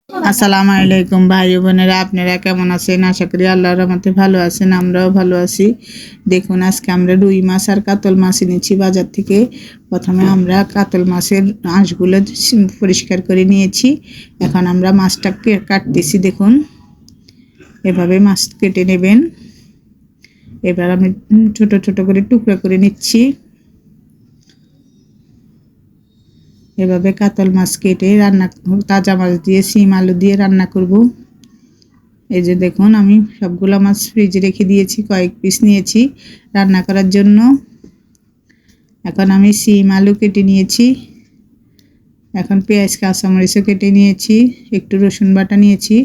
আসসালামু আলাইকুম ভাই বোনেরা, আপনারা কেমন আছেন? আশা করি আল্লাহর রহমতে ভালো আছেন। আমরাও ভালো আছি। দেখুন, আজকে আমরা রুই মাছ আর কাতল মাছ এনেছি বাজার থেকে। প্রথমে আমরা কাতল মাছের আঁশগুলো পরিষ্কার করে নিয়েছি। এখন আমরা মাছটাকে কাটতেছি। দেখুন, এভাবে মাছ কেটে নেবেন। এবার আমি ছোট ছোট করে টুকরো করে নিচ্ছি। এভাবে কাতল মাছ কেটে তাজা মাছ দিয়ে শিম আলু দিয়ে রান্না করব। এই যে দেখুন, আমি সবগুলো মাছ ফ্রিজে রেখে দিয়েছি, কয়েক পিস নিয়েছি রান্না করার জন্য। এখন আমি শিম আলু কেটে নিয়েছি। এখন পেঁয়াজ কাঁচামরিচও কেটে নিয়েছি, একটু রসুন বাটা নিয়েছি।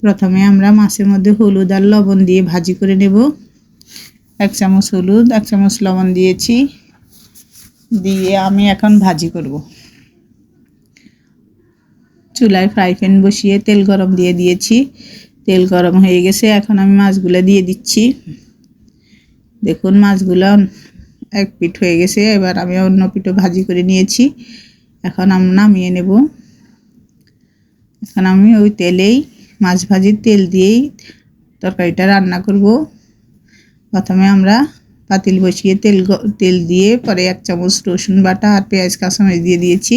প্রথমে আমরা মাছের মধ্যে হলুদ আর লবণ দিয়ে ভাজি করে নেব। 1 চামচ হলুদ, 1 চামচ লবণ দিয়েছি, দিয়ে আমি এখন ভাজি করব। চুলায় ফ্রাই প্যান বসিয়ে তেল গরম দিয়ে দিয়েছি। তেল গরম হয়ে গেছে, এখন আমি মাছগুলো দিয়ে দিচ্ছি। দেখুন, মাছগুলো এক পিঠ হয়ে গেছে। এবার আমি অন্য পিঠও ভাজি করে নিয়েছি। এখন আমি নামিয়ে নেব। এখন আমি ওই তেলেই মাছ ভাজির তেল দিয়েই তরকারিটা রান্না করব। প্রথমে আমরা পাতিল বসিয়ে তেল দিয়ে পরে 1 চামচ রসুন বাটা আর পেঁয়াজ কাঁচামরিচ দিয়ে দিয়েছি,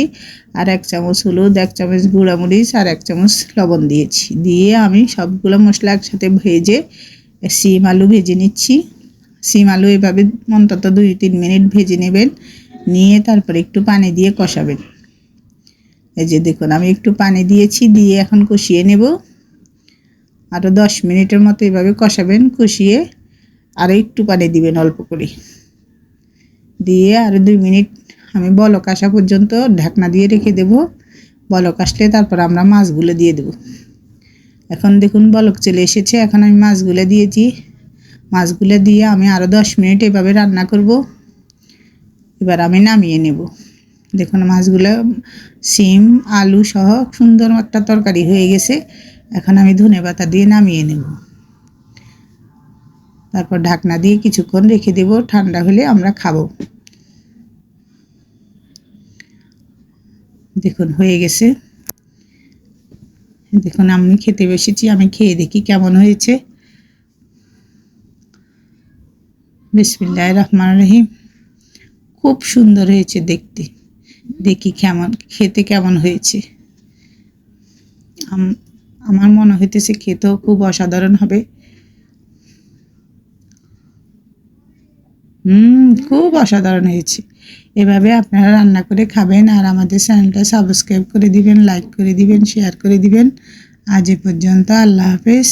আর 1 চামচ হলুদ, 1 চামচ গুঁড়ামরিচ আর 1 চামচ লবণ দিয়েছি। দিয়ে আমি সবগুলো মশলা একসাথে ভেজে শিম আলু ভেজে নিচ্ছি। শিম আলু এভাবে অন্তত 2-3 মিনিট ভেজে নেবেন। নিয়ে তারপরে একটু পানি দিয়ে কষাবেন। এই যে দেখুন, আমি একটু পানি দিয়েছি, দিয়ে এখন কষিয়ে নেব। আরও 10 মিনিটের মতো এভাবে কষাবেন। কষিয়ে আরও একটু পানি দিবেন অল্প করে, দিয়ে আরও 2 মিনিট আমি বলক আসা পর্যন্ত ঢাকনা দিয়ে রেখে দেব। বলক আসলে তারপর আমরা মাছগুলো দিয়ে দেব। এখন দেখুন, বলক চলে এসেছে। এখন আমি মাছগুলো দিয়েছি। মাছগুলো দিয়ে আমি আরও 10 মিনিট এভাবে রান্না করব। এবার আমি নামিয়ে নেব। দেখুন, মাছগুলো শিম আলু সহ সুন্দর একটা তরকারি হয়ে গেছে। এখন আমি ধনেপাতা দিয়ে নামিয়ে নেব। তারপর ঢাকনা দিয়ে কিছুক্ষণ রেখে দেব, ঠান্ডা হলে আমরা খাবো। দেখুন, হয়ে গেছে। দেখুন, আমি খেতে বসেছি। আমি খেয়ে দেখি কেমন হয়েছে। বিসমিল্লাহির রহমানির রহিম। খুব সুন্দর হয়েছে দেখতে। দেখি খেতে কেমন হয়েছে। আমার মনে হইতেছে খেতেও খুব অসাধারণ হবে। খুব অসাধারণ হয়েছে। এভাবে আপনারা রান্না করে খাবেন, আর আমাদের চ্যানেলটা সাবস্ক্রাইব করে দিবেন, লাইক করে দিবেন, শেয়ার করে দিবেন। আজ এ পর্যন্ত। আল্লাহ হাফেজ।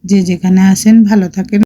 যে যেখানে আছেন ভালো থাকেন।